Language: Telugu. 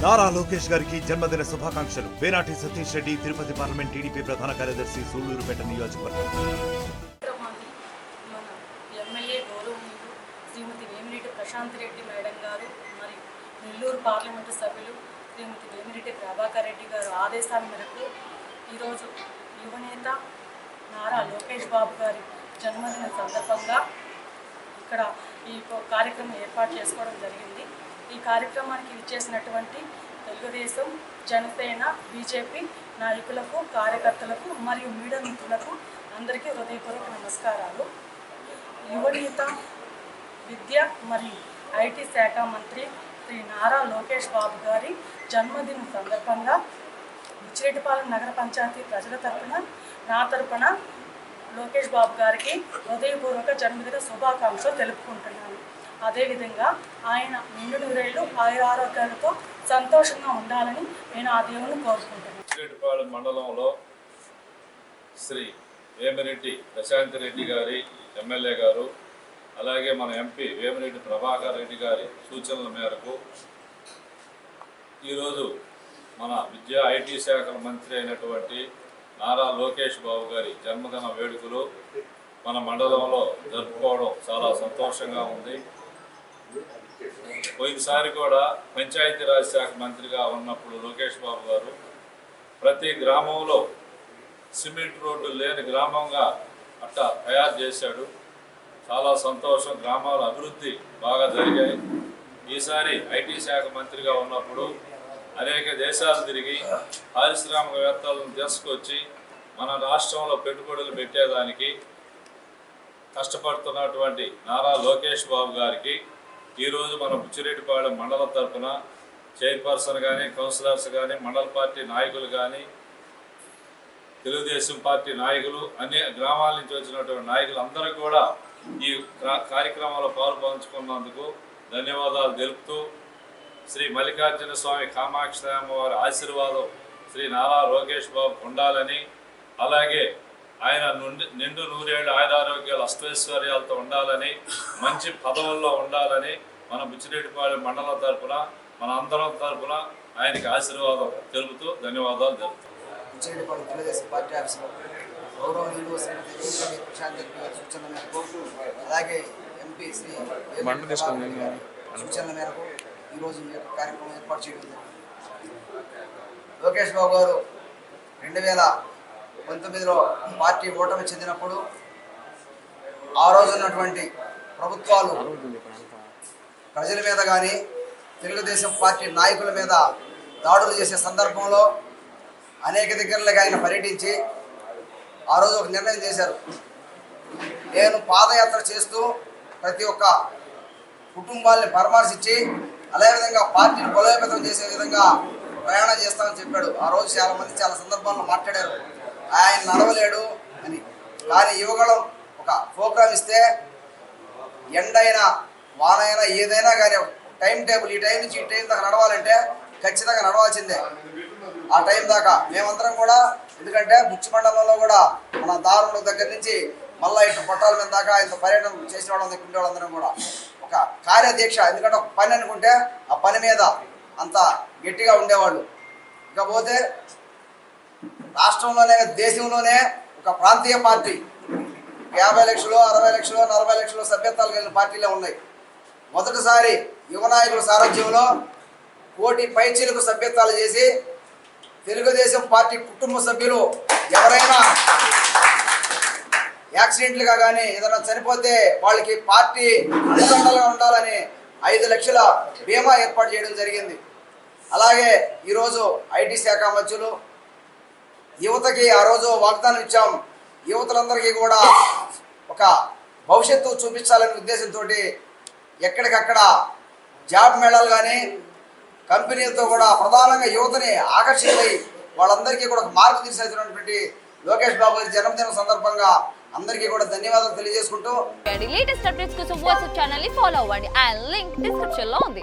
నారా లోకేష్ గారికి జన్మదిన శుభాకాంక్షలు. వేనాటి సతీష్ రెడ్డి, తిరుపతి పార్లమెంట్ టీడీపీ ప్రధాన కార్యదర్శి, సూళ్లూరుపేట నియోజకవర్గం. మన ఎమ్మెల్యే గౌరవనీయులు శ్రీమతి వేమిరెడ్డి ప్రశాంత్ రెడ్డి మేడం గారు, మరి నెల్లూరు పార్లమెంటు సభ్యులు శ్రీమతి వేమిరెడ్డి ప్రభాకర్ రెడ్డి గారు ఆదేశాల మేరకు ఈరోజు యువనేత నారా లోకేష్ బాబు గారి జన్మదిన సందర్భంగా ఇక్కడ ఈ కార్యక్రమం ఏర్పాటు చేసుకోవడం జరిగింది. ఈ కార్యక్రమానికి విచ్చేసినటువంటి తెలుగుదేశం, జనసేన, బీజేపీ నాయకులకు, కార్యకర్తలకు మరియు మీడియా మిత్రులకు అందరికీ హృదయపూర్వక నమస్కారాలు. యువనేత, విద్య మరియు ఐటీ శాఖ మంత్రి శ్రీ నారా లోకేష్ బాబు గారి జన్మదినం సందర్భంగా బుచ్చిరెడ్డిపాలెం నగర పంచాయతీ ప్రజల తరపున, నా తరపున లోకేష్ బాబు గారికి హృదయపూర్వక జన్మదిన శుభాకాంక్షలు తెలుపుకుంటున్నాను. అదేవిధంగా ఆయన నిండు నూరేళ్లు ఆయురారోగ్యాలతో సంతోషంగా ఉండాలని నేను ఆ దేవుని కోరుకుంటున్నాను. బుచ్చిరెడ్డిపాలెం మండలంలో శ్రీ వేమిరెడ్డి ప్రశాంత్ రెడ్డి గారి ఎమ్మెల్యే గారు, అలాగే మన ఎంపీ వేమిరెడ్డి ప్రభాకర్ రెడ్డి గారి సూచనల మేరకు ఈరోజు మన విద్యా ఐటీ శాఖల మంత్రి అయినటువంటి నారా లోకేష్ బాబు గారి జన్మదిన వేడుకలు మన మండలంలో జరుపుకోవడం చాలా సంతోషంగా ఉంది. పోయినసారి కూడా పంచాయతీరాజ్ శాఖ మంత్రిగా ఉన్నప్పుడు లోకేష్ బాబు గారు ప్రతి గ్రామంలో సిమెంట్ రోడ్డు లేని గ్రామంగా అట్టా తయారు చేశాడు. చాలా సంతోషం. గ్రామాల అభివృద్ధి బాగా జరిగాయి. ఈసారి ఐటీ శాఖ మంత్రిగా ఉన్నప్పుడు అనేక దేశాలు తిరిగి పారిశ్రామికవేత్తలను తీసుకొచ్చి మన రాష్ట్రంలో పెట్టుబడులు పెట్టేదానికి కష్టపడుతున్నటువంటి నారా లోకేష్ బాబు గారికి ఈరోజు మన బుచ్చిరెడ్డిపాలెం మండలం తరఫున చైర్పర్సన్ కానీ, కౌన్సిలర్స్ కానీ, మండల పార్టీ నాయకులు కానీ, తెలుగుదేశం పార్టీ నాయకులు, అన్ని గ్రామాల నుంచి వచ్చినటువంటి నాయకులు అందరూ కూడా ఈ కార్యక్రమంలో పాల్పంచుకున్నందుకు ధన్యవాదాలు తెలుపుతూ, శ్రీ మల్లికార్జున స్వామి కామాక్షి అమ్మవారి ఆశీర్వాదం శ్రీ నారా లోకేష్ బాబు ఉండాలని, అలాగే ఆయన నిండు నూరేళ్ళు ఆయురారోగ్యాలు అష్టైశ్వర్యాలతో ఉండాలని, మంచి పదవుల్లో ఉండాలని మన బుచ్చిరెడ్డిపాలెం మండలం తరఫున, మన అందరం తరఫున ఆయనకి ఆశీర్వాదం తెలుపుతూ ధన్యవాదాలు తెలుపుతాం. బుచ్చిరెడ్డిపాలెం తెలుగుదేశం పార్టీ ఆఫీసులో గౌరవనీయులు శ్రీమతి వేమిరెడ్డి ప్రశాంత్ రెడ్డి గారి సూచనల మేరకు, అలాగే ఎంపీ శ్రీ సూచనల మేరకు ఈరోజు ఈ యొక్క కార్యక్రమం ఏర్పాటు చేయడం జరిగింది. లోకేష్ బాబు గారు 2019లో పార్టీ ఓటమి చెందినప్పుడు ఆ రోజు ఉన్నటువంటి ప్రభుత్వాలు ప్రజల మీద కానీ, తెలుగుదేశం పార్టీ నాయకుల మీద దాడులు చేసే సందర్భంలో అనేక దగ్గరలకు ఆయన పర్యటించి ఆ రోజు ఒక నిర్ణయం చేశారు. నేను పాదయాత్ర చేస్తూ ప్రతి ఒక్క కుటుంబాలని పరామర్శించి అదేవిధంగా పార్టీని బలోపేతం చేసే విధంగా ప్రయాణం చేస్తామని చెప్పాడు. ఆ రోజు చాలా మంది చాలా సందర్భాల్లో మాట్లాడారు ఆయన నడవలేడు అని. కానీ యువగళం ఒక ప్రోగ్రామ్ ఇస్తే ఎండైనా వానైనా ఏదైనా కానీ టైం టేబుల్, ఈ టైం నుంచి ఈ టైం దాకా నడవాలంటే ఖచ్చితంగా నడవాల్సిందే. ఆ టైం దాకా మేమందరం కూడా, ఎందుకంటే బుచ్చి మండలంలో కూడా మన దారుల దగ్గర నుంచి మళ్ళీ ఇటు పట్టాల మీద దాకా ఇంత పర్యటన చేసిన వాళ్ళందరూ ఉండే వాళ్ళందరం కూడా ఒక కార్యదీక్ష, ఎందుకంటే ఒక పని అనుకుంటే ఆ పని మీద అంత గట్టిగా ఉండేవాళ్ళు. ఇకపోతే రాష్ట్రంలోనే, దేశంలోనే ఒక ప్రాంతీయ పార్టీ 50 లక్షలు, 60 లక్షలు, 40 లక్షలు సభ్యత్వాలు కలిగిన పార్టీలే ఉన్నాయి. మొదటిసారి యువ నాయకుల సారథ్యంలో 1 కోటి పైచీలకు సభ్యత్వాలు చేసి తెలుగుదేశం పార్టీ కుటుంబ సభ్యులు ఎవరైనా యాక్సిడెంట్లుగా కానీ ఏదైనా చనిపోతే వాళ్ళకి పార్టీ అండగా ఉండాలని 5 లక్షల బీమా ఏర్పాటు చేయడం జరిగింది. అలాగే ఈరోజు ఐటీ శాఖ మంత్రులు యువతకి ఆ రోజు వాగ్దానం ఇచ్చాం. యువతలందరికీ కూడా ఒక భవిష్యత్తు చూపించాలనే ఉద్దేశంతో ఎక్కడికక్కడ జాబ్ మేళాలు కానీ, కంపెనీలతో కూడా ప్రధానంగా యువతని ఆకర్షితులై వాళ్ళందరికీ కూడా ఒక మార్గదర్శించినటువంటి లోకేష్ బాబు గారి జన్మదినం సందర్భంగా అందరికీ కూడా ధన్యవాదాలు తెలియజేసుకుంటూ, లేటెస్ట్ అప్డేట్స్ కోసం వాట్సాప్ ఛానల్ ని ఫాలో అవ్వండి. ఆ లింక్ డిస్క్రిప్షన్ లో ఉంది.